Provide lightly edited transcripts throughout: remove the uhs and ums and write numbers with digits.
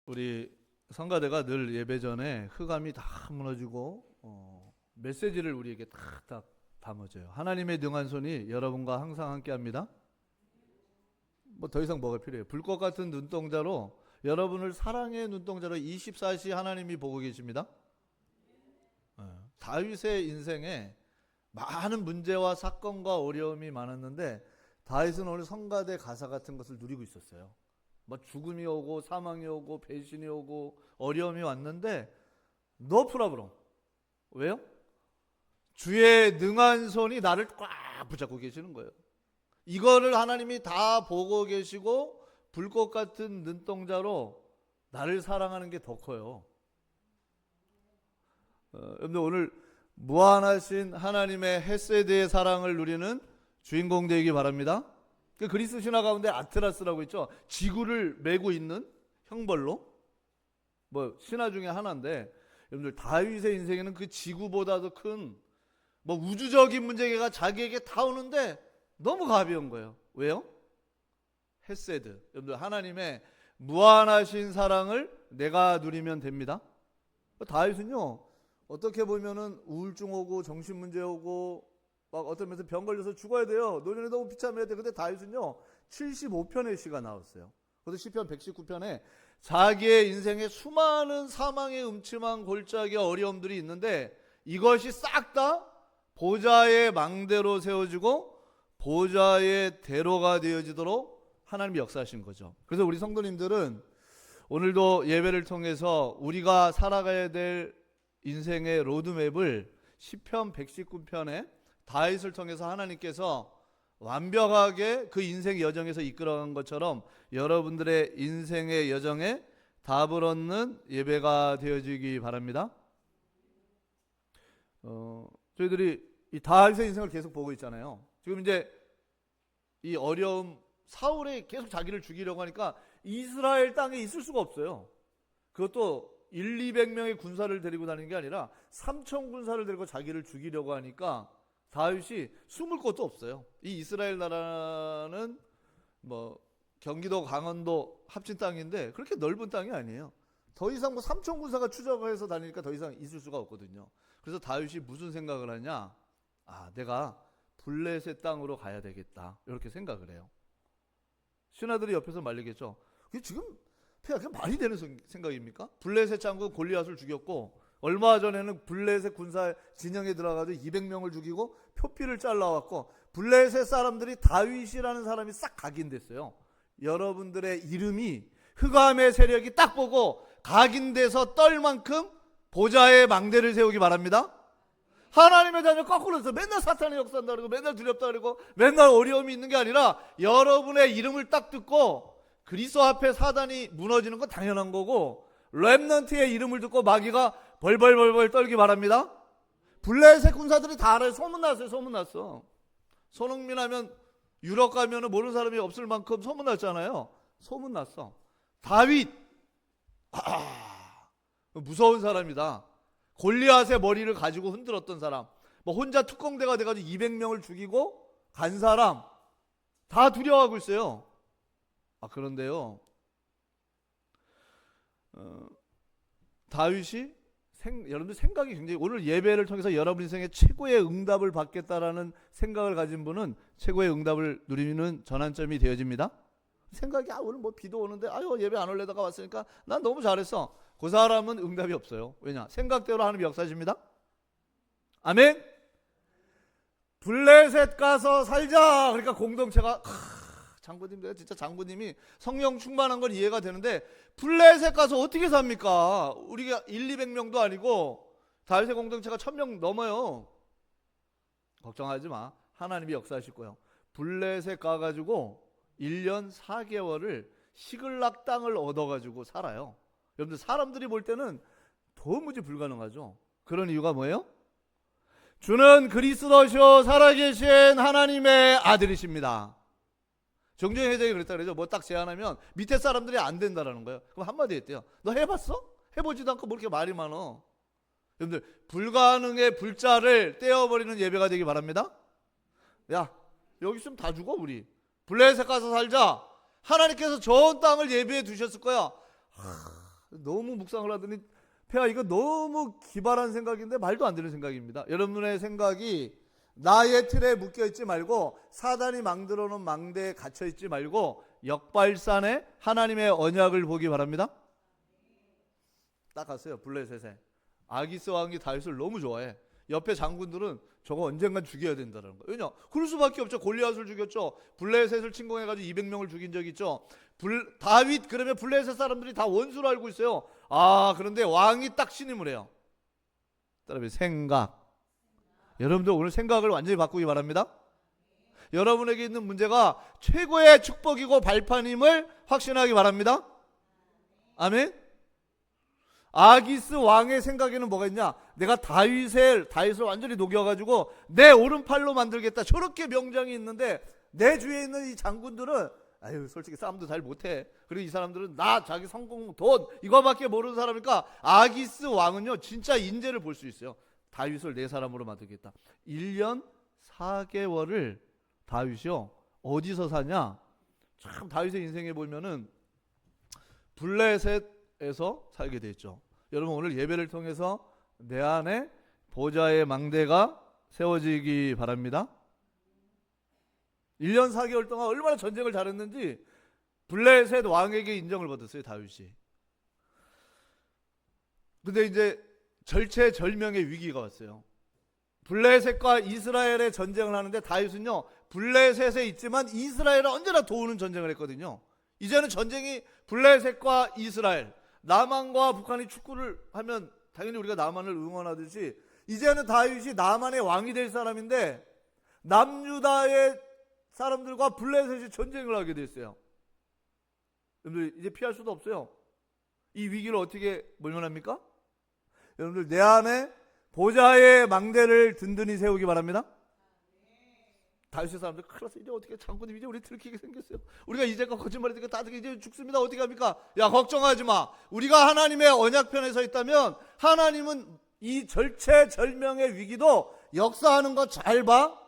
우리 성가대가 늘 예배 전에 흑암이 다 무너지고 메시지를 우리에게 딱 담아줘요. 하나님의 능한 손이 여러분과 항상 함께합니다. 뭐 더 이상 뭐가 필요해요? 불꽃 같은 눈동자로 여러분을 사랑의 눈동자로 24시 하나님이 보고 계십니다. 다윗의 인생에 많은 문제와 사건과 어려움이 많았는데 다윗은 오늘 성가대 가사 같은 것을 누리고 있었어요. 뭐 죽음이 오고 사망이 오고 배신이 오고 어려움이 왔는데 no problem. 왜요? 주의 능한 손이 나를 꽉 붙잡고 계시는 거예요. 이거를 하나님이 다 보고 계시고 불꽃 같은 눈동자로 나를 사랑하는 게 더 커요. 여러분들 오늘 무한하신 하나님의 헤세드의 사랑을 누리는 주인공 되기 바랍니다. 그 그리스 신화 가운데 아트라스라고 있죠. 지구를 메고 있는 형벌로 뭐 신화 중에 하나인데 여러분들 다윗의 인생에는 그 지구보다도 큰 뭐 우주적인 문제가 자기에게 다 오는데 너무 가벼운 거예요. 왜요? 헤세드. 여러분들 하나님의 무한하신 사랑을 내가 누리면 됩니다. 다윗은요 어떻게 보면은 우울증 오고 정신 문제 오고 막 어떤 면에서 병 걸려서 죽어야 돼요. 노년에 너무 비참해야 돼. 근데 다윗은요 75편의 시가 나왔어요. 그래서 시편 119편에 자기의 인생에 수많은 사망의 음침한 골짜기 어려움들이 있는데 이것이 싹 다 보좌의 망대로 세워지고 보좌의 대로가 되어지도록 하나님이 역사하신 거죠. 그래서 우리 성도님들은 오늘도 예배를 통해서 우리가 살아가야 될 인생의 로드맵을 시편 119편에 다윗을 통해서 하나님께서 완벽하게 그 인생 여정에서 이끌어간 것처럼 여러분들의 인생의 여정에 답을 얻는 예배가 되어지기 바랍니다. 저희들이 이 다윗의 인생을 계속 보고 있잖아요. 지금 이제 이 어려움, 사울이 계속 자기를 죽이려고 하니까 이스라엘 땅에 있을 수가 없어요. 그것도 200명의 군사를 데리고 다니는 게 아니라 3천 군사를 데리고 자기를 죽이려고 하니까 다윗이 숨을 곳도 없어요. 이 이스라엘 나라는 뭐 경기도 강원도 합친 땅인데 그렇게 넓은 땅이 아니에요. 더 이상 뭐 3천 군사가 추적해서 다니니까 더 이상 있을 수가 없거든요. 그래서 다윗이 무슨 생각을 하냐? 내가 블레셋 땅으로 가야 되겠다. 이렇게 생각을 해요. 신하들이 옆에서 말리겠죠. 그게 지금 그냥 말이 되는 생각입니까? 블레셋 장군 골리앗을 죽였고 얼마 전에는 블레셋 군사 진영에 들어가서 200명을 죽이고 표피를 잘라왔고 블레셋 사람들이 다윗이라는 사람이 싹 각인됐어요. 여러분들의 이름이 흑암의 세력이 딱 보고 각인돼서 떨 만큼 보좌의 망대를 세우기 바랍니다. 하나님의 자녀 거꾸로 해서 맨날 사탄의 역사한다 그러고 맨날 두렵다 그러고 맨날 어려움이 있는 게 아니라 여러분의 이름을 딱 듣고 그리스도 앞에 사단이 무너지는 건 당연한 거고 렘넌트의 이름을 듣고 마귀가 벌벌벌벌 떨기 바랍니다. 블레셋 군사들이 다 알아요. 소문났어요. 소문났어. 손흥민 하면 유럽 가면 모르는 사람이 없을 만큼 소문났잖아요. 소문났어. 다윗 무서운 사람이다. 골리앗의 머리를 가지고 흔들었던 사람, 뭐 혼자 특공대가 돼가지고 200명을 죽이고 간 사람 다 두려워하고 있어요. 그런데요 다윗이 여러분들 생각이 굉장히 오늘 예배를 통해서 여러분 인생의 최고의 응답을 받겠다라는 생각을 가진 분은 최고의 응답을 누리는 전환점이 되어집니다. 생각이 오늘 뭐 비도 오는데 예배 안 올래다가 왔으니까 난 너무 잘했어. 그 사람은 응답이 없어요. 왜냐? 생각대로 하나님이 역사하십니다. 아멘. 블레셋 가서 살자. 그러니까 공동체가 장군님, 내가 진짜 장군님이 성령 충만한 건 이해가 되는데 블레셋 가서 어떻게 삽니까? 우리가 200명도 아니고 다윗의 공동체가 1000명 넘어요. 걱정하지 마. 하나님이 역사하실 거예요. 블레셋 가가지고 1년 4개월을 시글락 땅을 얻어가지고 살아요. 여러분들 사람들이 볼 때는 도무지 불가능하죠. 그런 이유가 뭐예요? 주는 그리스도시요 살아계신 하나님의 아들이십니다. 정정희 회장이 그랬다 그러죠. 뭐 딱 제안하면 밑에 사람들이 안 된다라는 거예요. 그럼 한마디 했대요. 너 해봤어? 해보지도 않고 뭐 이렇게 말이 많어. 여러분들 불가능의 불자를 떼어버리는 예배가 되기 바랍니다. 야 여기 있으면 다 죽어 우리. 블레셋 가서 살자. 하나님께서 좋은 땅을 예비해 두셨을 거야. 너무 묵상을 하더니 폐하 이거 너무 기발한 생각인데 말도 안 되는 생각입니다. 여러분의 생각이 나의 틀에 묶여있지 말고 사단이 만들어 놓은 망대에 갇혀있지 말고 역발산에 하나님의 언약을 보기 바랍니다. 딱 갔어요. 블레셋에 아기스 왕이 다윗을 너무 좋아해. 옆에 장군들은 저거 언젠간 죽여야 된다는 거예요. 왜냐? 그럴 수밖에 없죠. 골리앗을 죽였죠. 블레셋을 침공해가지고 200명을 죽인 적이 있죠. 다윗 그러면 블레셋 사람들이 다 원수로 알고 있어요. 그런데 왕이 딱 신임을 해요. 따라서 생각. 여러분들 오늘 생각을 완전히 바꾸기 바랍니다. 여러분에게 있는 문제가 최고의 축복이고 발판임을 확신하기 바랍니다. 아멘. 아기스 왕의 생각에는 뭐가 있냐? 내가 다윗을 완전히 녹여가지고 내 오른팔로 만들겠다. 저렇게 명장이 있는데 내 주위에 있는 이 장군들은 솔직히 싸움도 잘 못해. 그리고 이 사람들은 자기 성공, 돈 이거밖에 모르는 사람이니까 아기스 왕은요 진짜 인재를 볼 수 있어요. 다윗을 내 사람으로 만들겠다. 1년 4개월을 다윗이요 어디서 사냐? 참 다윗의 인생에 보면은 블레셋에서 살게 돼 있죠. 여러분 오늘 예배를 통해서 내 안에 보좌의 망대가 세워지기 바랍니다. 1년 4개월 동안 얼마나 전쟁을 잘했는지 블레셋 왕에게 인정을 받았어요 다윗이. 근데 이제 절체절명의 위기가 왔어요. 블레셋과 이스라엘의 전쟁을 하는데 다윗은요 블레셋에 있지만 이스라엘을 언제나 도우는 전쟁을 했거든요. 이제는 전쟁이 블레셋과 이스라엘, 남한과 북한이 축구를 하면 당연히 우리가 남한을 응원하듯이 이제는 다윗이 남한의 왕이 될 사람인데 남유다의 사람들과 블레셋이 전쟁을 하게 됐어요. 여러분들 이제 피할 수도 없어요. 이 위기를 어떻게 모면합니까? 여러분들 내 안에 보좌의 망대를 든든히 세우기 바랍니다. 다윗의 사람들 큰일 났어. 이제 어떻게 장군님 이제 우리 들키게 생겼어요. 우리가 이제껏 거짓말했으니까 다들 이제 죽습니다. 어떻게 합니까? 야 걱정하지 마. 우리가 하나님의 언약편에 서 있다면 하나님은 이 절체절명의 위기도 역사하는 거 잘 봐.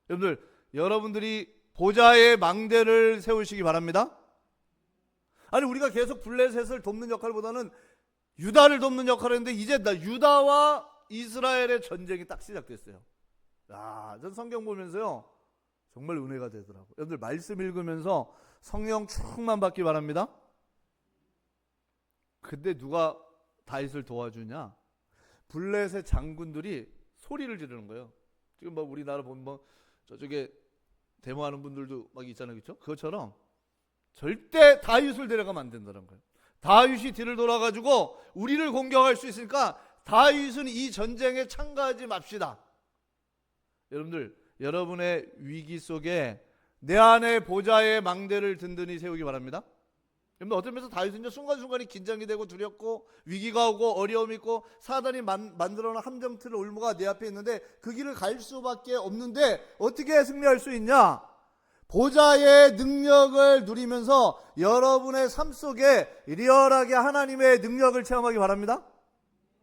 여러분들 여러분들이 보좌의 망대를 세우시기 바랍니다. 아니 우리가 계속 블레셋을 돕는 역할보다는 유다를 돕는 역할을 했는데 이제 유다와 이스라엘의 전쟁이 딱 시작됐어요. 전 성경 보면서요 정말 은혜가 되더라고요. 여러분들 말씀 읽으면서 성령 충만 받기 바랍니다. 근데 누가 다윗을 도와주냐? 블레셋 장군들이 소리를 지르는 거예요. 지금 우리나라 보면 저쪽에 데모하는 분들도 막 있잖아요, 그렇죠? 그것처럼 절대 다윗을 데려가면 안 된다는 거예요. 다윗이 뒤를 돌아가지고 우리를 공격할 수 있으니까 다윗은 이 전쟁에 참가하지 맙시다. 여러분들 여러분의 위기 속에 내 안에 보좌의 망대를 든든히 세우기 바랍니다. 여러분 어떤 면에서 다윗은 순간순간이 긴장이 되고 두렵고 위기가 오고 어려움이 있고 사단이 만들어놓은 함정틀을 올무가 내 앞에 있는데 그 길을 갈 수밖에 없는데 어떻게 승리할 수 있냐? 보좌의 능력을 누리면서 여러분의 삶 속에 리얼하게 하나님의 능력을 체험하기 바랍니다.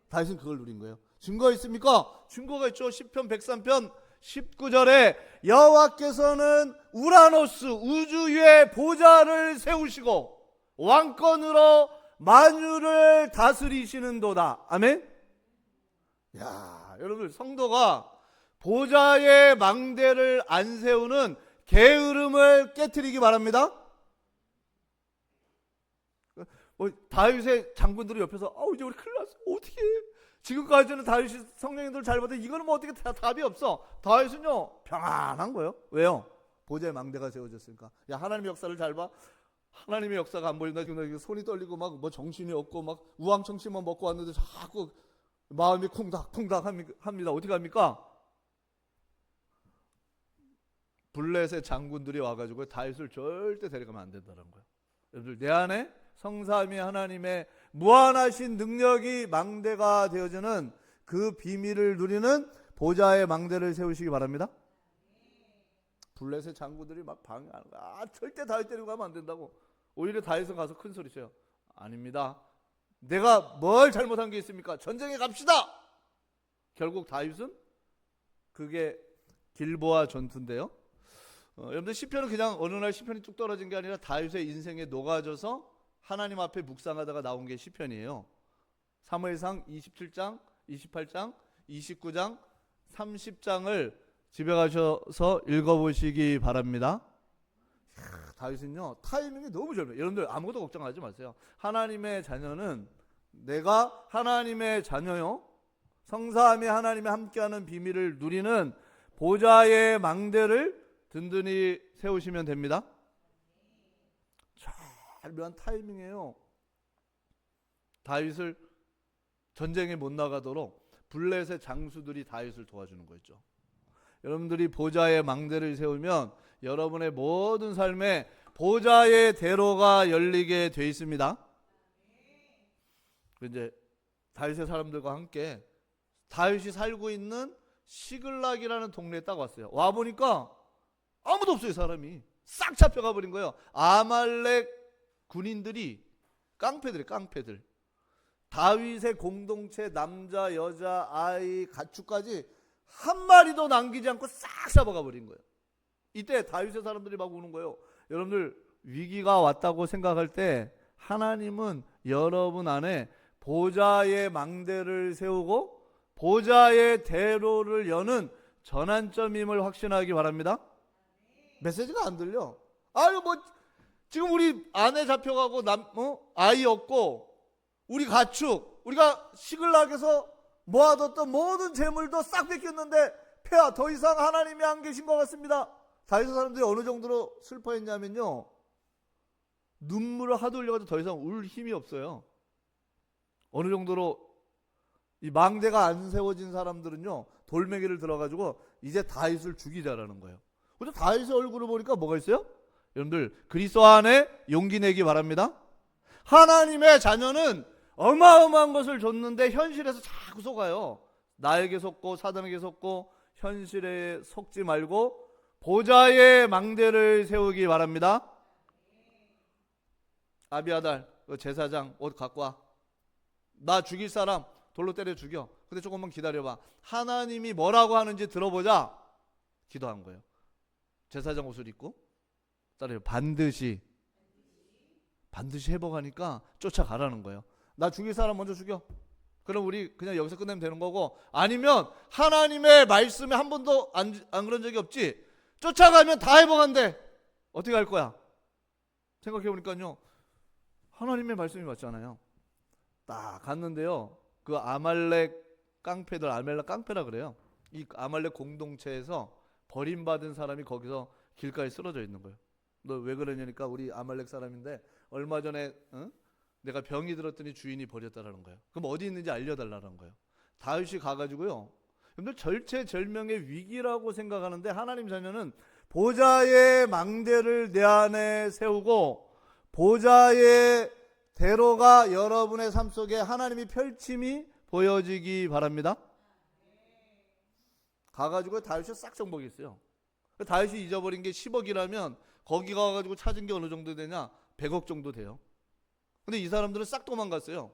다윗은 그걸 누린 거예요. 증거 있습니까? 증거가 있죠. 시편 103편 19절에 여호와께서는 우라노스 우주 위에 보좌를 세우시고 왕권으로 만유를 다스리시는도다. 아멘. 여러분 성도가 보좌의 망대를 안 세우는 게으름을 깨트리기 바랍니다. 다윗의 장군들이 옆에서 이제 우리 큰일 났어. 어떻게 해? 지금까지는 다윗이 성령님들 잘 받아 이거는 답이 없어. 다윗은요 평안한 거예요. 왜요? 보좌의 망대가 세워졌으니까. 하나님의 역사를 잘 봐. 하나님의 역사가 안 보인다. 손이 떨리고 정신이 없고 우왕청심만 먹고 왔는데 자꾸 마음이 콩닥콩닥 합니다. 어떻게 합니까? 블레셋 장군들이 와가지고 다윗을 절대 데려가면 안 된다는 거예요. 여러분들 내 안에 성삼위 하나님의 무한하신 능력이 망대가 되어지는 그 비밀을 누리는 보좌의 망대를 세우시기 바랍니다. 블레셋 장군들이 방해하는 거야. 절대 다윗 데리고 가면 안 된다고. 오히려 다윗은 가서 큰 소리 쳐요. 아닙니다. 내가 뭘 잘못한 게 있습니까? 전쟁에 갑시다. 결국 다윗은 그게 길보아 전투인데요. 여러분들 시편은 그냥 어느 날 시편이 뚝 떨어진 게 아니라 다윗의 인생에 녹아져서 하나님 앞에 묵상하다가 나온 게 시편이에요. 사무엘상 27장, 28장, 29장, 30장을 집에 가셔서 읽어보시기 바랍니다. 다윗은요 타이밍이 너무 좋아요. 여러분들 아무것도 걱정하지 마세요. 하나님의 자녀는 내가 하나님의 자녀요, 성삼위 하나님의 함께하는 비밀을 누리는 보좌의 망대를 든든히 세우시면 됩니다. 잘 묘한 타이밍이에요. 다윗을 전쟁에 못 나가도록 블레셋 장수들이 다윗을 도와주는 거죠. 여러분들이 보좌의 망대를 세우면 여러분의 모든 삶에 보좌의 대로가 열리게 돼 있습니다. 이제 다윗의 사람들과 함께 다윗이 살고 있는 시글락이라는 동네에 딱 왔어요. 와 보니까 아무도 없어요. 사람이 싹 잡혀가 버린 거예요. 아말렉 군인들이 깡패들. 다윗의 공동체 남자, 여자, 아이, 가축까지 한 마리도 남기지 않고 싹 잡아가 버린 거예요. 이때 다윗의 사람들이 막 우는 거예요. 여러분들 위기가 왔다고 생각할 때 하나님은 여러분 안에 보좌의 망대를 세우고 보좌의 대로를 여는 전환점임을 확신하기 바랍니다. 메시지가 안 들려. 아유 뭐 지금 우리 아내 잡혀가고 아이 없고 우리 가축, 우리가 시글락에서 모아뒀던 모든 재물도 싹 뺏겼는데 폐하 더 이상 하나님이 안 계신 것 같습니다. 다윗의 사람들이 어느 정도로 슬퍼했냐면요, 눈물을 하도 흘려가지고 더 이상 울 힘이 없어요. 어느 정도로 이 망대가 안 세워진 사람들은요 돌멩이를 들어가지고 이제 다윗을 죽이자라는 거예요. 근데 다윗의 얼굴을 보니까 뭐가 있어요? 여러분들 그리스도 안에 용기 내기 바랍니다. 하나님의 자녀는 어마어마한 것을 줬는데 현실에서 자꾸 속아요. 나에게 속고 사단에게 속고 현실에 속지 말고 보좌의 망대를 세우기 바랍니다. 아비아달 제사장 옷 갖고 와. 나 죽일 사람 돌로 때려 죽여. 근데 조금만 기다려봐. 하나님이 뭐라고 하는지 들어보자. 기도한 거예요. 제사장 옷을 입고 따라요. 반드시 회복하니까 쫓아가라는 거예요. 나 죽일 사람 먼저 죽여. 그럼 우리 그냥 여기서 끝내면 되는 거고, 아니면 하나님의 말씀에 한 번도 안 그런 적이 없지, 쫓아가면 다 회복한대. 어떻게 할 거야? 생각해보니까요 하나님의 말씀이 맞잖아요. 딱 갔는데요 그 아말렉 깡패라 그래요. 이 아말렉 공동체에서 버림받은 사람이 거기서 길가에 쓰러져 있는 거예요. 너 왜 그러냐니까 우리 아말렉 사람인데 얼마 전에 내가 병이 들었더니 주인이 버렸다라는 거예요. 그럼 어디 있는지 알려달라는 거예요. 다윗이 가가지고요, 여러분들 절체절명의 위기라고 생각하는데 하나님 자녀는 보좌의 망대를 내 안에 세우고 보좌의 대로가 여러분의 삶 속에 하나님이 펼침이 보여지기 바랍니다. 가가지고 다윗이 싹 정복했어요. 다윗이 잊어버린 게 10억이라면 거기 가가지고 찾은 게 어느 정도 되냐? 100억 정도 돼요. 근데 이 사람들은 싹 도망갔어요.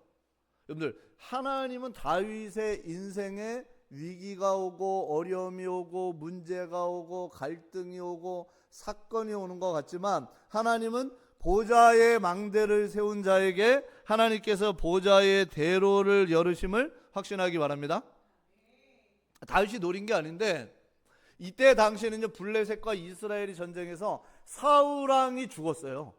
여러분들 하나님은 다윗의 인생에 위기가 오고 어려움이 오고 문제가 오고 갈등이 오고 사건이 오는 것 같지만 하나님은 보좌의 망대를 세운 자에게 하나님께서 보좌의 대로를 열으심을 확신하기 바랍니다. 다윗이 노린 게 아닌데 이때 당시에는요 블레셋과 이스라엘이 전쟁에서 사울왕이 죽었어요.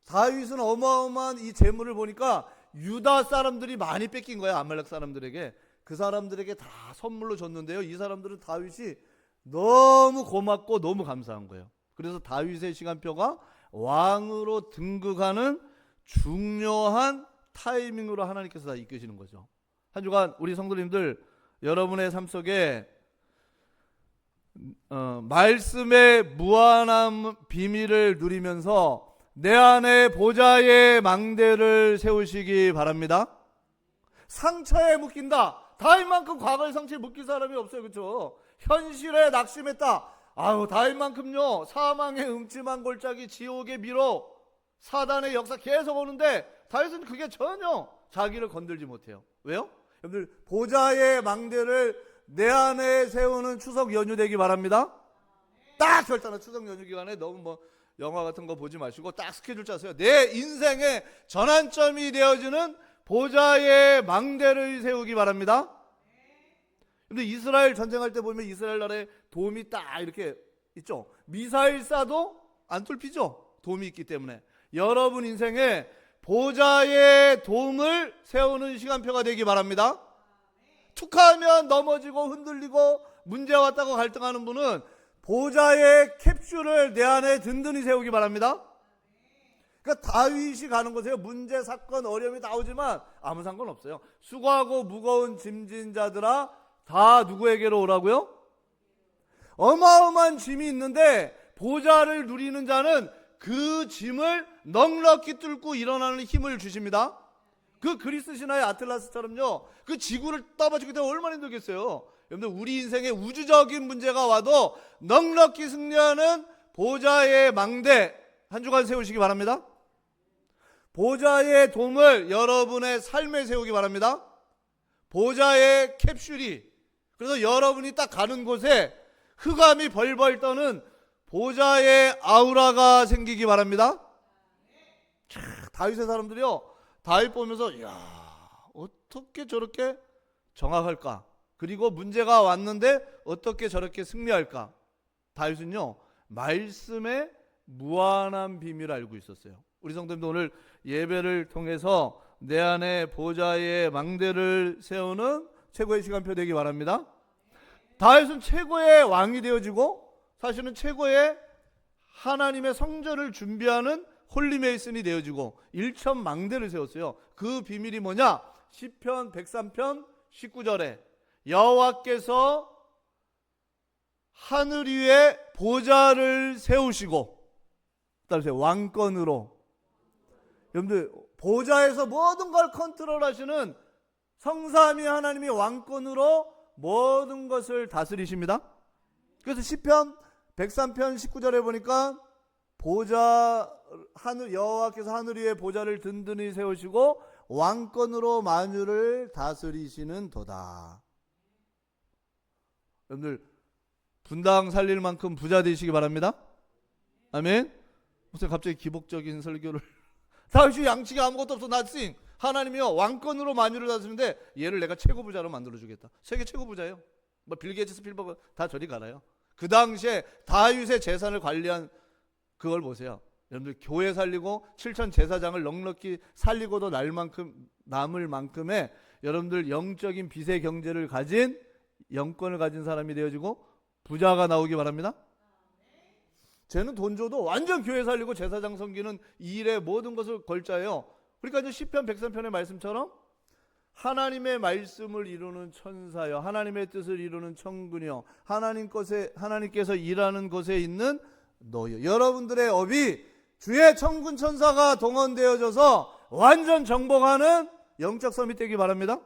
다윗은 어마어마한 이 재물을 보니까 유다 사람들이 많이 뺏긴 거예요. 아말렉 사람들에게. 그 사람들에게 다 선물로 줬는데요, 이 사람들은 다윗이 너무 고맙고 너무 감사한 거예요. 그래서 다윗의 시간표가 왕으로 등극하는 중요한 타이밍으로 하나님께서 다 이끄시는 거죠. 한 주간 우리 성도님들 여러분의 삶 속에 말씀의 무한한 비밀을 누리면서 내 안에 보좌의 망대를 세우시기 바랍니다. 상처에 묶인다. 다윗만큼 과거의 상처에 묶인 사람이 없어요. 그렇죠? 현실에 낙심했다. 아유 다윗만큼요 사망의 음침한 골짜기 지옥의 미로 사단의 역사 계속 오는데 다윗은 그게 전혀 자기를 건들지 못해요. 왜요? 여러분들 보좌의 망대를 내 안에 세우는 추석 연휴 되기 바랍니다. 딱 결단한 추석 연휴 기간에 너무 영화 같은 거 보지 마시고 딱 스케줄 짜세요. 내 인생의 전환점이 되어지는 보좌의 망대를 세우기 바랍니다. 근데 이스라엘 전쟁할 때 보면 이스라엘 나라에 돔이 딱 이렇게 있죠. 미사일 쏴도 안 뚫히죠. 돔이 있기 때문에. 여러분 인생에 보좌의 돔을 세우는 시간표가 되기 바랍니다. 툭하면 넘어지고 흔들리고 문제 왔다고 갈등하는 분은 보좌의 캡슐을 내 안에 든든히 세우기 바랍니다. 그러니까 다윗이 가는 곳에 문제, 사건, 어려움이 나오지만 아무 상관없어요. 수고하고 무거운 짐진 자들아 다 누구에게로 오라고요? 어마어마한 짐이 있는데 보좌를 누리는 자는 그 짐을 넉넉히 뚫고 일어나는 힘을 주십니다. 그 그리스 신화의 아틀라스처럼요, 그 지구를 떠받치기 때문에 얼마나 힘들겠어요. 여러분들, 우리 인생에 우주적인 문제가 와도 넉넉히 승리하는 보좌의 망대 한 주간 세우시기 바랍니다. 보좌의 돔을 여러분의 삶에 세우기 바랍니다. 보좌의 캡슐이, 그래서 여러분이 딱 가는 곳에 흑암이 벌벌 떠는 보좌의 아우라가 생기기 바랍니다. 다윗의 사람들이요, 다윗 보면서 야, 어떻게 저렇게 정확할까? 그리고 문제가 왔는데 어떻게 저렇게 승리할까? 다윗은요, 말씀의 무한한 비밀을 알고 있었어요. 우리 성도님도 오늘 예배를 통해서 내 안에 보좌의 망대를 세우는 최고의 시간표 되기 바랍니다. 다윗은 최고의 왕이 되어지고 사실은 최고의 하나님의 성전을 준비하는 홀리메이슨이 되어지고 일천망대를 세웠어요. 그 비밀이 뭐냐? 시편 103편 19절에 여호와께서 하늘 위에 보좌를 세우시고, 따라서 왕권으로. 여러분들, 보좌에서 모든 걸 컨트롤하시는 성삼위 하나님이 왕권으로 모든 것을 다스리십니다. 그래서 시편 103편 19절에 보니까 여호와께서 하늘 위에 보좌를 든든히 세우시고 왕권으로 만유를 다스리시는 도다. 여러분들, 분당 살릴 만큼 부자 되시기 바랍니다. 아멘. 무슨 갑자기 기복적인 설교를 다윗이 양치기 아무것도 없어 나싱, 하나님이요 왕권으로 만유를 다스리는데 얘를 내가 최고 부자로 만들어주겠다. 세계 최고 부자예요. 뭐 빌 게이츠, 스필버그 다 저리 가라요. 그 당시에 다윗의 재산을 관리한 그걸 보세요. 여러분들, 교회 살리고 7천 제사장을 넉넉히 살리고도 남을 만큼의 여러분들 영적인 빚의 경제를 가진, 영권을 가진 사람이 되어지고 부자가 나오기 바랍니다. 쟤는 돈 줘도 완전 교회 살리고 제사장 섬기는 이 일에 모든 것을 걸자예요. 그러니까 이제 시편 103편의 말씀처럼 하나님의 말씀을 이루는 천사여, 하나님의 뜻을 이루는 천군이여, 하나님께서 일하는 곳에 있는 너희여. 여러분들의 업이 주의 천군 천사가 동원되어져서 완전 정복하는 영적 서밋 되기 바랍니다.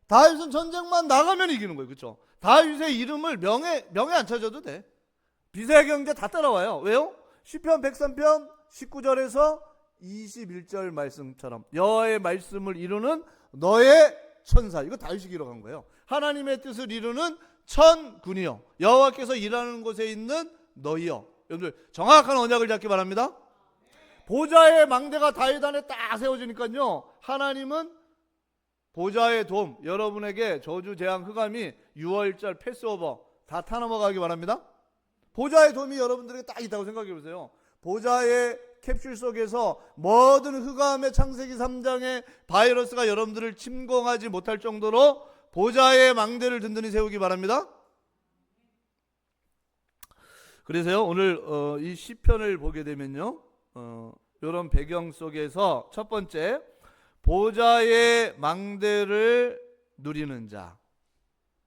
다윗은 전쟁만 나가면 이기는 거예요. 그렇죠? 다윗의 이름을 명예 안 찾아도 돼. 빚의 경제 다 따라와요. 왜요? 시편 103편 19절에서 21절 말씀처럼 여호와의 말씀을 이루는 너의 천사, 이거 다윗이 기록한 거예요. 하나님의 뜻을 이루는 천군이여, 여호와께서 일하는 곳에 있는 너희여. 여러분들, 정확한 언약을 잡기 바랍니다. 보좌의 망대가 다윗 안에 딱 세워지니까요, 하나님은 보좌의 돔, 여러분에게 저주, 재앙, 흑암이 6월절 패스오버 다 타넘어가기 바랍니다. 보좌의 돔이 여러분들에게 딱 있다고 생각해 보세요. 보좌의 캡슐 속에서 모든 흑암의 창세기 3장의 바이러스가 여러분들을 침공하지 못할 정도로 보좌의 망대를 든든히 세우기 바랍니다. 그래서요, 오늘 이 시편을 보게 되면요, 이런 배경 속에서 첫 번째, 보좌의 망대를 누리는 자,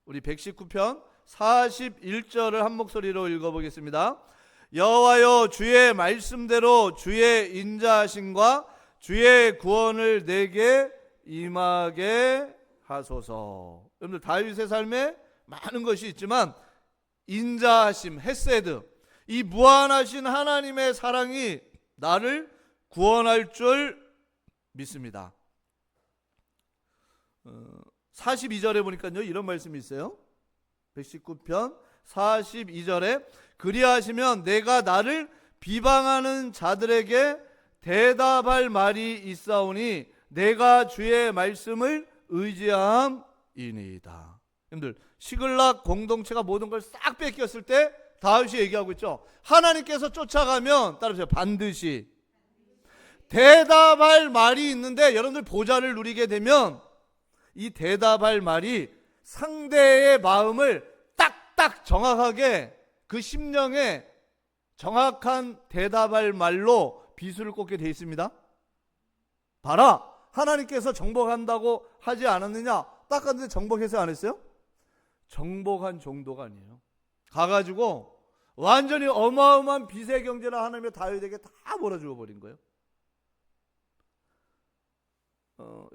우리 119편 41절을 한 목소리로 읽어보겠습니다. 여호와여, 주의 말씀대로 주의 인자하심과 주의 구원을 내게 임하게 하소서. 여러분들, 다윗의 삶에 많은 것이 있지만 인자하심, 헤세드, 이 무한하신 하나님의 사랑이 나를 구원할 줄 믿습니다. 42절에 보니까요, 이런 말씀이 있어요. 119편 42절에 그리하시면 내가 나를 비방하는 자들에게 대답할 말이 있사오니 내가 주의 말씀을 의지함이니이다. 여러분들, 시글락 공동체가 모든 걸 싹 뺏겼을 때 다윗이 얘기하고 있죠. 하나님께서 쫓아가면 따라서 반드시 대답할 말이 있는데, 여러분들 보좌를 누리게 되면 이 대답할 말이 상대의 마음을 딱딱 정확하게 그 심령에 정확한 대답할 말로 비수를 꽂게 돼 있습니다. 봐라, 하나님께서 정복한다고 하지 않았느냐? 딱 갔는데 정복해서 안 했어요? 정복한 정도가 아니에요. 가가지고 완전히 어마어마한 빚의 경제를 하나님의 다윗에게 다 몰아주어 버린 거예요.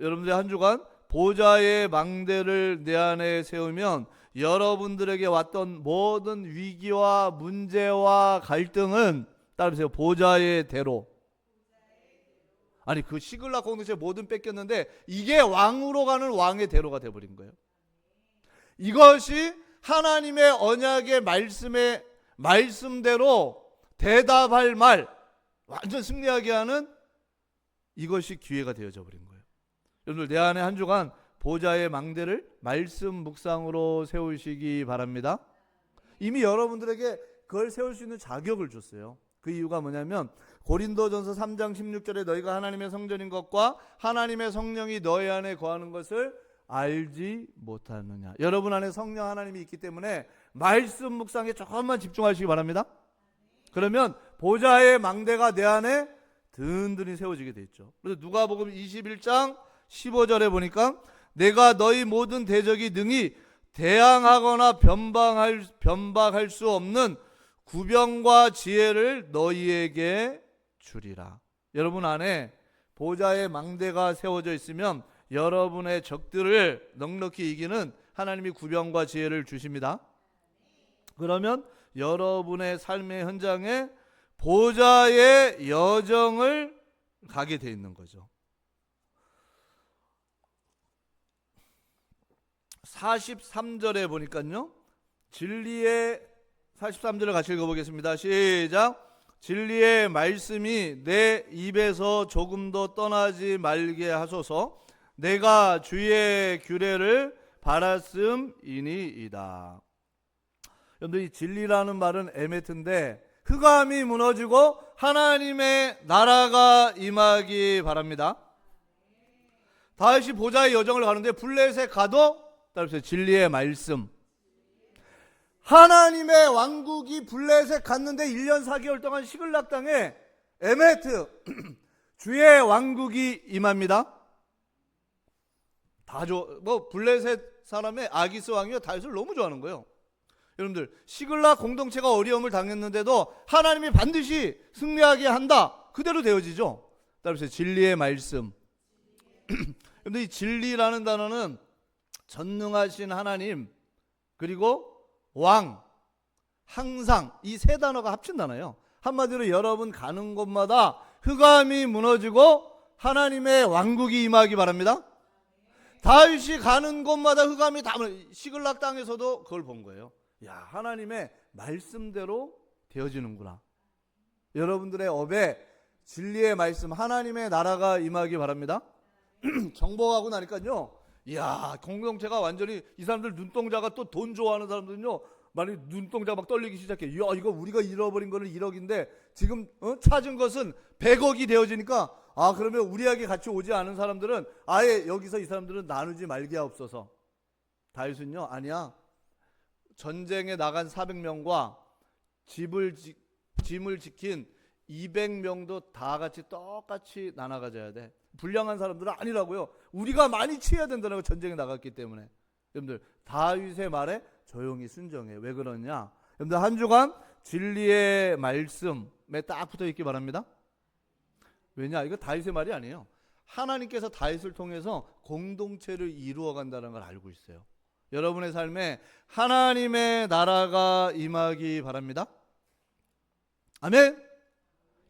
여러분들의 한 주간 보좌의 망대를 내 안에 세우면 여러분들에게 왔던 모든 위기와 문제와 갈등은 따라보세요. 보좌의 대로. 아니, 그 시글락 공동체 모든 뺏겼는데 이게 왕으로 가는 왕의 대로가 되어버린 거예요. 이것이 하나님의 언약의 말씀대로 대답할 말, 완전 승리하게 하는 이것이 기회가 되어져 버린 거예요. 여러분들, 내 안에 한 주간 보좌의 망대를 말씀 묵상으로 세우시기 바랍니다. 이미 여러분들에게 그걸 세울 수 있는 자격을 줬어요. 그 이유가 뭐냐면 고린도전서 3장 16절에 너희가 하나님의 성전인 것과 하나님의 성령이 너희 안에 거하는 것을 알지 못하느냐. 여러분 안에 성령 하나님이 있기 때문에 말씀 묵상에 조금만 집중하시기 바랍니다. 그러면 보좌의 망대가 내 안에 든든히 세워지게 돼 있죠. 그래서 누가복음 21장 15절에 보니까 내가 너희 모든 대적이 능히 대항하거나 변박할 수 없는 구병과 지혜를 너희에게 주리라. 여러분 안에 보좌의 망대가 세워져 있으면 여러분의 적들을 넉넉히 이기는 하나님이 구병과 지혜를 주십니다. 그러면 여러분의 삶의 현장에 보좌의 여정을 가게 돼 있는 거죠. 43절에 보니까요, 진리의 43절을 같이 읽어보겠습니다. 시작. 진리의 말씀이 내 입에서 조금도 떠나지 말게 하소서. 내가 주의 규례를 바랐음이니이다. 여러분들, 이 진리라는 말은 에메트인데 흑암이 무너지고 하나님의 나라가 임하기 바랍니다. 다윗이 보좌의 여정을 가는데 블레셋 가도 따라서 진리의 말씀, 하나님의 왕국이 블레셋 갔는데 1년 4개월 동안 시글락 땅에 에메트 주의 왕국이 임합니다. 블레셋 사람의 아기스 왕이요 다윗을 너무 좋아하는 거예요. 여러분들, 시글락 공동체가 어려움을 당했는데도 하나님이 반드시 승리하게 한다, 그대로 되어지죠. 따라서 진리의 말씀. 여러분들, 이 진리라는 단어는 전능하신 하나님 그리고 왕, 항상, 이 세 단어가 합친 단어예요. 한마디로 여러분 가는 곳마다 흑암이 무너지고 하나님의 왕국이 임하기 바랍니다. 다윗이 가는 곳마다 흑암이 다 시글락 땅에서도 그걸 본 거예요. 야, 하나님의 말씀대로 되어지는구나. 여러분들의 업에 진리의 말씀, 하나님의 나라가 임하기 바랍니다. 정복하고 나니까요, 이야, 공동체가 완전히, 이 사람들 눈동자가 또 돈 좋아하는 사람들은요, 많이 눈동자 막 떨리기 시작해. 이야, 이거 우리가 잃어버린 거는 1억인데 지금 찾은 것은 100억이 되어지니까, 아, 그러면 우리에게 같이 오지 않은 사람들은 아예 여기서 이 사람들은 나누지 말게 하옵소서. 다윗은요, 아니야, 전쟁에 나간 400명과 짐을 지킨 200명도 다 같이 똑같이 나눠 가져야 돼. 불량한 사람들은 아니라고요. 우리가 많이 취해야 된다는 거, 전쟁에 나갔기 때문에. 여러분들, 다윗의 말에 조용히 순종해. 왜 그러냐? 여러분들, 한 주간 진리의 말씀에 딱 붙어 있기 바랍니다. 왜냐? 이거 다윗의 말이 아니에요. 하나님께서 다윗을 통해서 공동체를 이루어 간다는 걸 알고 있어요. 여러분의 삶에 하나님의 나라가 임하기 바랍니다. 아멘.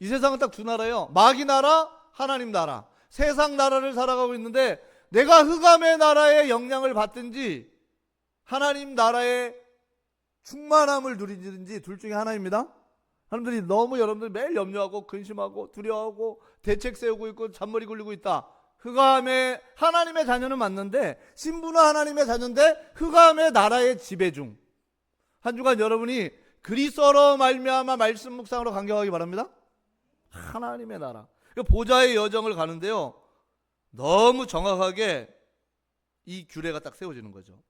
이 세상은 딱 두 나라예요. 마귀 나라, 하나님 나라. 세상 나라를 살아가고 있는데 내가 흑암의 나라의 영향을 받든지 하나님 나라의 충만함을 누리든지 둘 중에 하나입니다. 사람들이 너무 여러분들 매일 염려하고 근심하고 두려워하고 대책 세우고 있고 잔머리 굴리고 있다. 흑암의 하나님의 자녀는 맞는데, 신부는 하나님의 자녀인데 흑암의 나라의 지배중. 한 주간 여러분이 그리스도로 말미암아 말씀 묵상으로 간격하기 바랍니다. 하나님의 나라, 보좌의 여정을 가는데요, 너무 정확하게 이 규례가 딱 세워지는 거죠.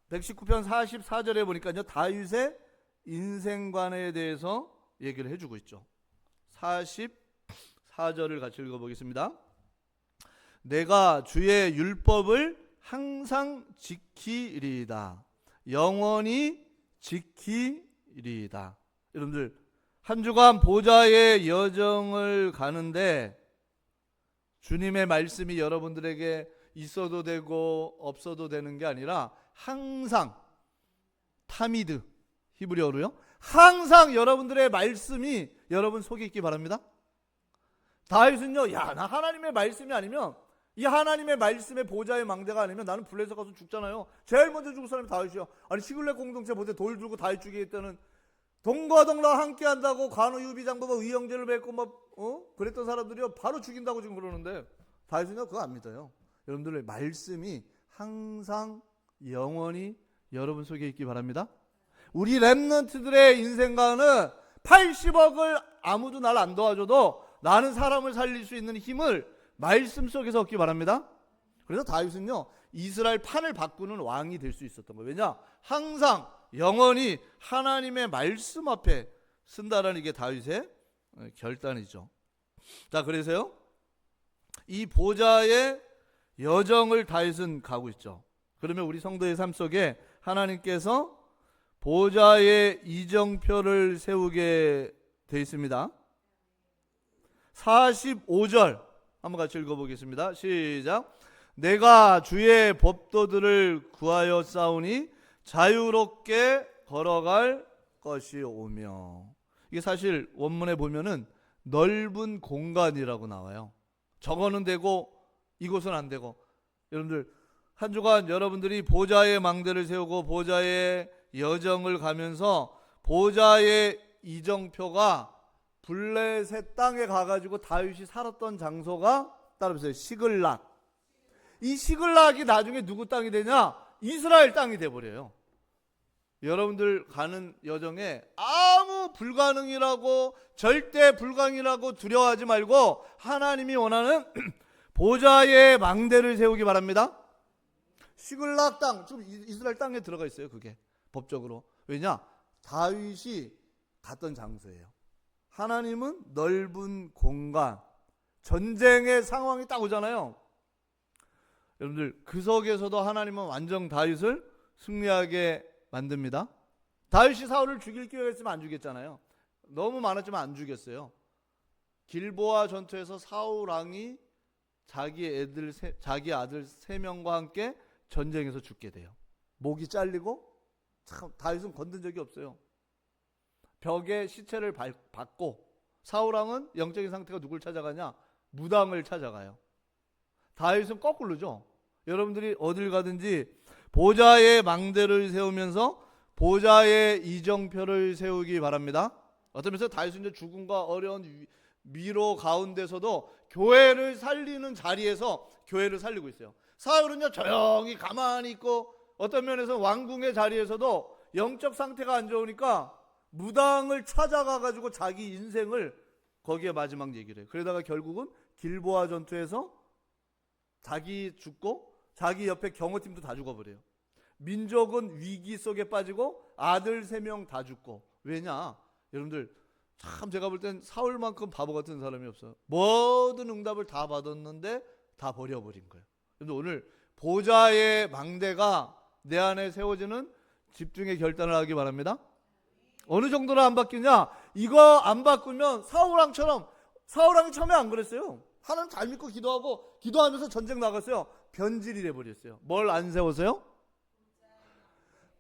119편 44절에 보니까요, 다윗의 인생관에 대해서 얘기를 해주고 있죠. 44절을 같이 읽어보겠습니다. 내가 주의 율법을 항상 지키리이다. 영원히 지키리이다. 여러분들, 한 주간 보좌의 여정을 가는데 주님의 말씀이 여러분들에게 있어도 되고 없어도 되는 게 아니라 항상, 타미드, 히브리어로요, 항상 여러분들의 말씀이 여러분 속에 있기 바랍니다. 다윗은요, 야, 나 하나님의 말씀이 아니면, 이 하나님의 말씀의 보좌의 망대가 아니면 나는 불에서 가서 죽잖아요. 제일 먼저 죽을 사람이 다윗이요. 아니, 시글렉 공동체 보세, 돌 들고 다윗 죽이겠다는, 동과 동락 함께 한다고 간호 유비장부가 의형제를 맺고 그랬던 사람들이요, 바로 죽인다고 지금 그러는데, 다윗은요, 그거 안 믿어요. 여러분들의 말씀이 항상 영원히 여러분 속에 있기 바랍니다. 우리 렘넌트들의 인생관은 80억을 아무도 날 안 도와줘도 나는 사람을 살릴 수 있는 힘을 말씀 속에서 얻기 바랍니다. 그래서 다윗은요, 이스라엘 판을 바꾸는 왕이 될 수 있었던 거예요. 왜냐? 항상 영원히 하나님의 말씀 앞에 쓴다라는 게 다윗의 결단이죠. 자, 그래서요, 이 보좌의 여정을 다윗은 가고 있죠. 그러면 우리 성도의 삶 속에 하나님께서 보좌의 이정표를 세우게 되어 있습니다. 45절 한번 같이 읽어보겠습니다. 시작. 내가 주의 법도들을 구하여 싸우니 자유롭게 걸어갈 것이 오며. 이게 사실 원문에 보면은 넓은 공간이라고 나와요. 저거는 되고 이곳은 안 되고. 여러분들, 한 주간 여러분들이 보좌의 망대를 세우고 보좌의 여정을 가면서 보좌의 이정표가 블레셋 땅에 가가지고 다윗이 살았던 장소가 따라보세요. 시글락. 이 시글락이 나중에 누구 땅이 되냐? 이스라엘 땅이 돼버려요. 여러분들 가는 여정에 아무 불가능이라고, 절대 불가능이라고 두려워하지 말고 하나님이 원하는 보좌의 망대를 세우기 바랍니다. 시글락 땅, 지금 이스라엘 땅에 들어가 있어요. 그게 법적으로. 왜냐? 다윗이 갔던 장소예요. 하나님은 넓은 공간, 전쟁의 상황이 딱 오잖아요. 여러분들, 그 속에서도 하나님은 완전 다윗을 승리하게 만듭니다. 다윗이 사울을 죽일 기회가 있으면 안 죽였잖아요. 너무 많았지만 안 죽였어요. 길보아 전투에서 사울 왕이 자기 아들 3명과 함께 전쟁에서 죽게 돼요. 목이 잘리고, 참 다윗은 건든 적이 없어요. 벽에 시체를 박고, 사울 왕은 영적인 상태가 누굴 찾아가냐? 무당을 찾아가요. 다윗은 거꾸로죠. 여러분들이 어딜 가든지 보좌의 망대를 세우면서 보좌의 이정표를 세우기 바랍니다. 어떤 면에서 다윗은 이제 죽음과 어려운 미로 가운데서도 교회를 살리는 자리에서 교회를 살리고 있어요. 사울은요, 조용히 가만히 있고, 어떤 면에서 왕궁의 자리에서도 영적 상태가 안 좋으니까 무당을 찾아가 가지고 자기 인생을 거기에 마지막 얘기를 해요. 그러다가 결국은 길보아 전투에서 자기 죽고 자기 옆에 경호팀도 다 죽어버려요. 민족은 위기 속에 빠지고 아들 3명 다 죽고. 왜냐? 여러분들, 참 제가 볼 땐 사울만큼 바보 같은 사람이 없어요. 모든 응답을 다 받았는데 다 버려버린 거예요. 그런데 오늘 보좌의 망대가 내 안에 세워지는 집중의 결단을 하기 바랍니다. 어느 정도로 안 바뀌냐? 이거 안 바꾸면 사울왕이 처음에 안 그랬어요. 하나님 잘 믿고 기도하면서 전쟁 나갔어요. 변질이 돼버렸어요. 뭘 안 세워서요?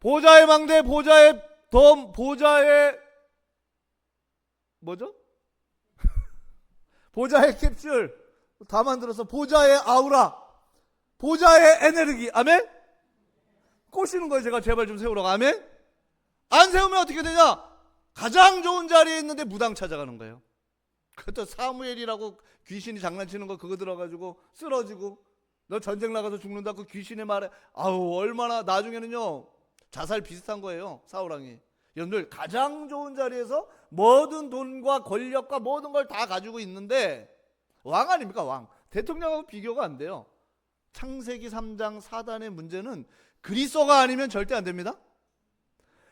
보좌의 망대, 보좌의 덤, 보좌의 뭐죠? 보좌의 캡슐 다 만들어서 보좌의 아우라, 보좌의 에너지. 아멘? 꼬시는 거예요. 제가 제발 좀 세우라고. 아멘? 안 세우면 어떻게 되냐? 가장 좋은 자리에 있는데 무당 찾아가는 거예요. 그것도 사무엘이라고 귀신이 장난치는 거 그거 들어가지고 쓰러지고 너 전쟁 나가서 죽는다 그 귀신의 말에 아우 얼마나 나중에는요 자살 비슷한 거예요. 사울왕이. 여러분들 가장 좋은 자리에서 모든 돈과 권력과 모든 걸 다 가지고 있는데 왕 아닙니까 왕. 대통령하고 비교가 안 돼요. 창세기 3장 4단의 문제는 그리스도가 아니면 절대 안 됩니다.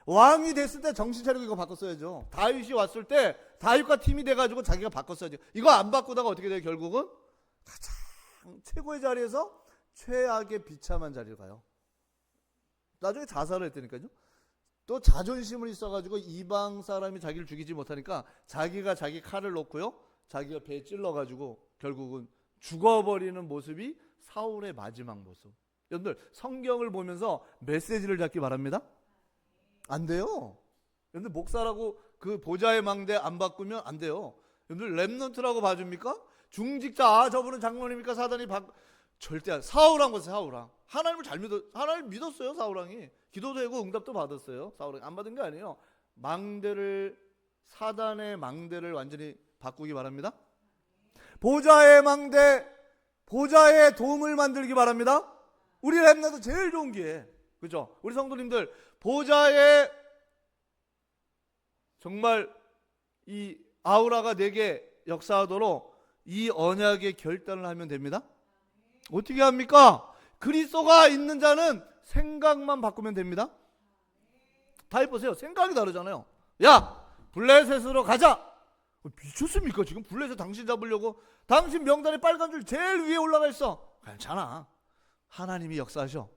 왕이 됐을 때 정신 차리고 이거 바꿨어야죠. 다윗이 왔을 때 다윗과 팀이 돼가지고 자기가 바꿨어야죠. 이거 안 바꾸다가 어떻게 돼요? 결국은 가장 최고의 자리에서 최악의 비참한 자리를 가요. 나중에 자살을 했다니까요. 또 자존심을 있어가지고 이방 사람이 자기를 죽이지 못하니까 자기가 자기 칼을 놓고요 자기가 배에 찔러가지고 결국은 죽어버리는 모습이 사울의 마지막 모습. 여러분들 성경을 보면서 메시지를 잡기 바랍니다. 안 돼요. 여러분들 목사라고 그 보좌의 망대 안 바꾸면 안 돼요. 여러분들 렘넌트라고 봐줍니까? 중직자 저분은 장로님입니까? 사단이 절대 안. 사울왕 보세요. 사울왕 하나님을 잘 하나님 믿었어요. 사울왕이 기도도 하고 응답도 받았어요. 사울왕이 안 받은 게 아니에요. 망대를 사단의 망대를 완전히 바꾸기 바랍니다. 보좌의 망대 보좌의 도움을 만들기 바랍니다. 우리 렘넌트 제일 좋은 기회. 그죠? 우리 성도님들 보좌의 정말 이 아우라가 내게 역사하도록 이 언약의 결단을 하면 됩니다. 어떻게 합니까? 그리스도가 있는 자는 생각만 바꾸면 됩니다. 다 해보세요. 생각이 다르잖아요. 야 블레셋으로 가자. 미쳤습니까? 지금 블레셋 당신 잡으려고 당신 명단에 빨간 줄 제일 위에 올라가 있어. 괜찮아. 하나님이 역사하셔.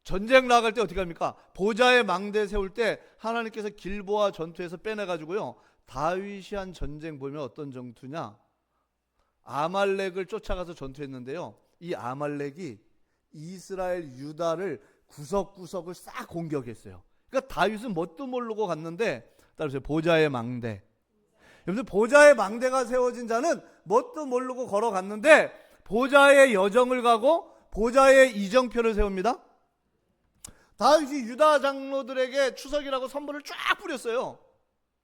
전쟁 나갈 때 어떻게 합니까? 보좌의 망대 세울 때 하나님께서 길보아 전투에서 빼내가지고요 다윗이 한 전쟁 보면 어떤 전투냐? 아말렉을 쫓아가서 전투했는데요 이 아말렉이 이스라엘 유다를 구석구석을 싹 공격했어요. 그러니까 다윗은 뭣도 모르고 갔는데 따라서 보좌의 망대. 여러분들 보좌의 망대가 세워진 자는 뭣도 모르고 걸어갔는데 보좌의 여정을 가고 보좌의 이정표를 세웁니다. 다윗이 유다 장로들에게 추석이라고 선물을 쫙 뿌렸어요.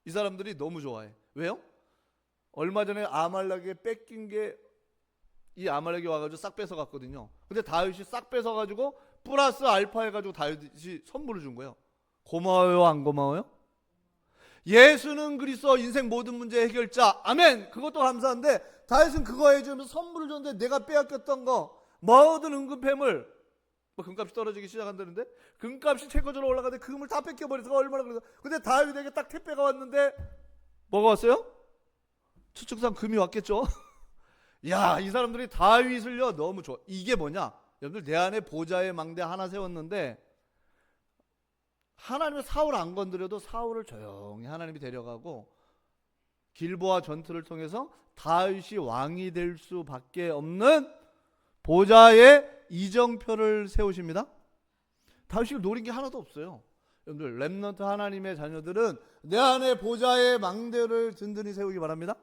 이 사람들이 너무 좋아해. 왜요? 얼마 전에 아말렉에 뺏긴 게 이 아말렉이 와가지고 싹 뺏어갔거든요. 근데 다윗이 싹 뺏어가지고 플러스 알파 해가지고 다윗이 선물을 준 거예요. 고마워요 안 고마워요? 예수는 그리스도 인생 모든 문제 해결자 아멘. 그것도 감사한데 다윗은 그거 해주면서 선물을 줬는데 내가 빼앗겼던 거 모든 은근폐물 뭐 금값이 떨어지기 시작한다는데 금값이 최고조로 올라가는데 그 금을 다 뺏겨버려서 얼마나 그래서 근데 다윗에게 딱 택배가 왔는데 뭐가 왔어요? 추측상 금이 왔겠죠. 야 이 사람들이 다윗을요 너무 좋아. 이게 뭐냐 여러분들 내 안에 보좌의 망대 하나 세웠는데 하나님은 사울 안 건드려도 사울을 조용히 하나님이 데려가고 길보아 전투를 통해서 다윗이 왕이 될 수밖에 없는 보좌의 이정표를 세우십니다. 다윗을 노린 게 하나도 없어요. 여러분들 렘넌트 하나님의 자녀들은 내 안에 보좌의 망대를 든든히 세우기 바랍니다.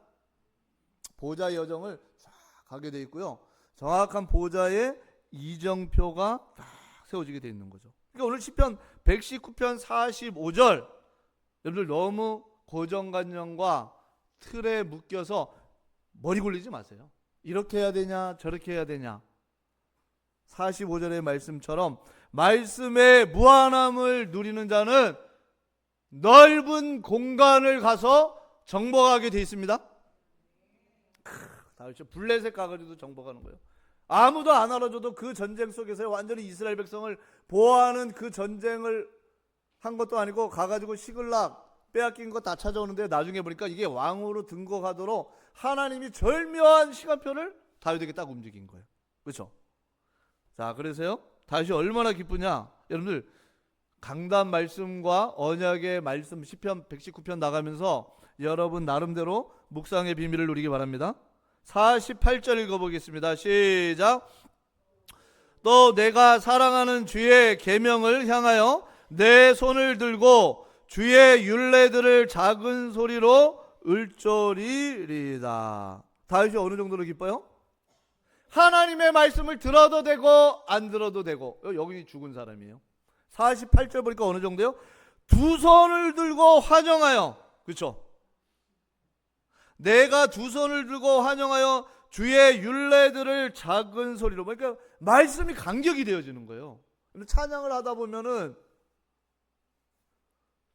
보좌의 여정을 쫙 가게 돼 있고요. 정확한 보좌의 이정표가 딱 세워지게 돼 있는 거죠. 그러니까 오늘 시편 119편 45절 여러분들 너무 고정관념과 틀에 묶여서 머리 굴리지 마세요. 이렇게 해야 되냐 저렇게 해야 되냐. 45절의 말씀처럼 말씀의 무한함을 누리는 자는 넓은 공간을 가서 정복하게 돼 있습니다. 다윗이 블레셋 가가지고 정복하는 거예요. 아무도 안 알아줘도 그 전쟁 속에서 완전히 이스라엘 백성을 보호하는 그 전쟁을 한 것도 아니고 가가지고 시글락 빼앗긴 거 다 찾아오는데 나중에 보니까 이게 왕으로 등극하도록 하나님이 절묘한 시간표를 다윗에게 딱 움직인 거예요. 그렇죠? 자, 그래서요 다윗이 얼마나 기쁘냐. 여러분들 강단 말씀과 언약의 말씀 시편 119편 나가면서 여러분 나름대로 묵상의 비밀을 누리기 바랍니다. 48절 읽어보겠습니다. 시작. 또 내가 사랑하는 주의 계명을 향하여 내 손을 들고 주의 율례들을 작은 소리로 읊조리리다. 다윗이 어느 정도로 기뻐요? 하나님의 말씀을 들어도 되고 안 들어도 되고. 여기 죽은 사람이에요. 48절 보니까 어느 정도요? 두 손을 들고 환영하여, 그렇죠? 내가 두 손을 들고 환영하여 주의 율례들을 작은 소리로, 그러니까 말씀이 간격이 되어지는 거예요. 근데 찬양을 하다 보면은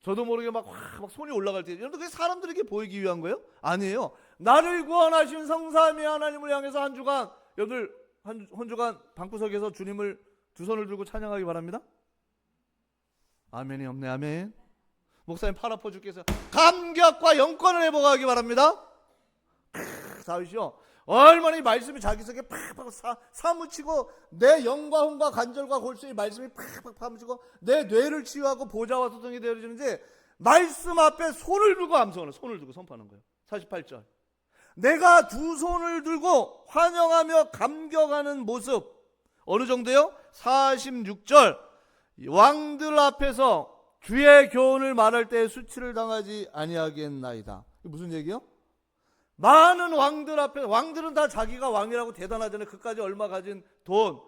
저도 모르게 막 손이 올라갈 때, 여러분 그게 사람들에게 보이기 위한 거예요? 아니에요. 나를 구원하신 성삼위 하나님을 향해서 한 주간, 여러분들 한 주간 방구석에서 주님을 두 손을 들고 찬양하기 바랍니다. 아멘이 없네. 아멘. 목사님 팔 아파 죽겠어요. 감격과 영권을 회복하기 바랍니다. 다윗이요, 얼마나 이 말씀이 자기 속에 팍팍 사무치고 내 영과 혼과 간절과 골수의 말씀이 팍팍 파묻히고 내 뇌를 치유하고 보좌와 소통이 되어지는지 말씀 앞에 손을 들고 암송하는, 손을 들고 선포하는 거예요. 48절. 내가 두 손을 들고 환영하며 감격하는 모습. 어느 정도요? 46절. 왕들 앞에서 주의 교훈을 말할 때 수치를 당하지 아니하겠나이다. 이게 무슨 얘기요? 많은 왕들 앞에, 왕들은 다 자기가 왕이라고 대단하잖아요. 그까지 얼마 가진 돈,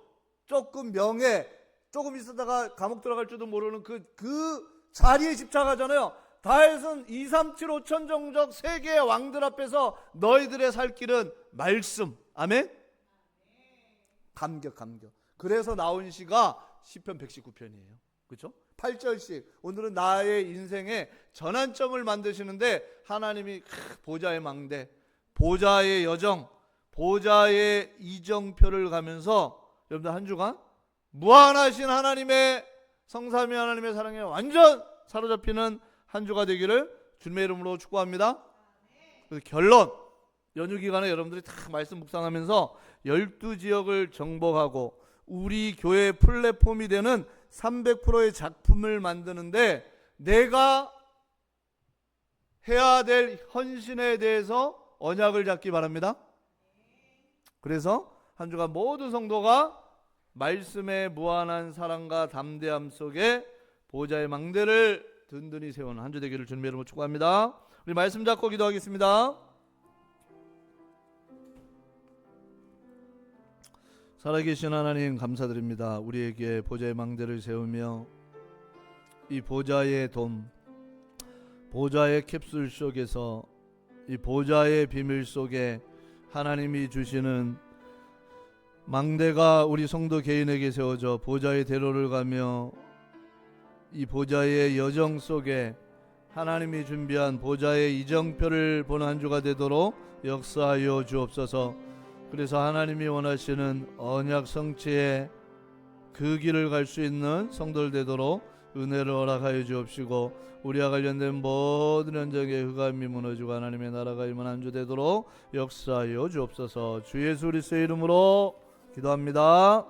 조금 명예, 조금 있었다가 감옥 들어갈 줄도 모르는 그 자리에 집착하잖아요. 다윗은 2, 3, 7, 5천 정적 세계의 왕들 앞에서 너희들의 살 길은 말씀. 아멘? 감격. 그래서 나온 시가 시편 119편이에요. 그렇죠? 8절씩. 오늘은 나의 인생의 전환점을 만드시는데 하나님이 보좌의 망대, 보좌의 여정, 보좌의 이정표를 가면서 여러분들 한 주간 무한하신 하나님의 성삼위 하나님의 사랑에 완전 사로잡히는 한 주가 되기를 주님의 이름으로 축복합니다. 그래서 결론, 연휴 기간에 여러분들이 다 말씀 묵상하면서 12지역을 정복하고 우리 교회 플랫폼이 되는 300%의 작품을 만드는데 내가 해야 될 헌신에 대해서 언약을 잡기 바랍니다. 그래서 한 주간 모든 성도가 말씀의 무한한 사랑과 담대함 속에 보좌의 망대를 든든히 세우는 한 주 되기를 주님의 이름으로 축복합니다. 우리 말씀 잡고 기도하겠습니다. 살아계신 하나님 감사드립니다. 우리에게 보좌의 망대를 세우며 이 보좌의 돔, 보좌의 캡슐 속에서 이 보좌의 비밀 속에 하나님이 주시는 망대가 우리 성도 개인에게 세워져 보좌의 대로를 가며 이 보좌의 여정 속에 하나님이 준비한 보좌의 이정표를 보는 한 주가 되도록 역사하여 주옵소서. 그래서 하나님이 원하시는 언약 성취의 그 길을 갈 수 있는 성도들 되도록 은혜를 허락하여 주옵시고 우리와 관련된 모든 현장의 흑암이 무너지고 하나님의 나라가 임한 한 주 되도록 역사하여 주옵소서. 주 예수 그리스도의 이름으로 기도합니다.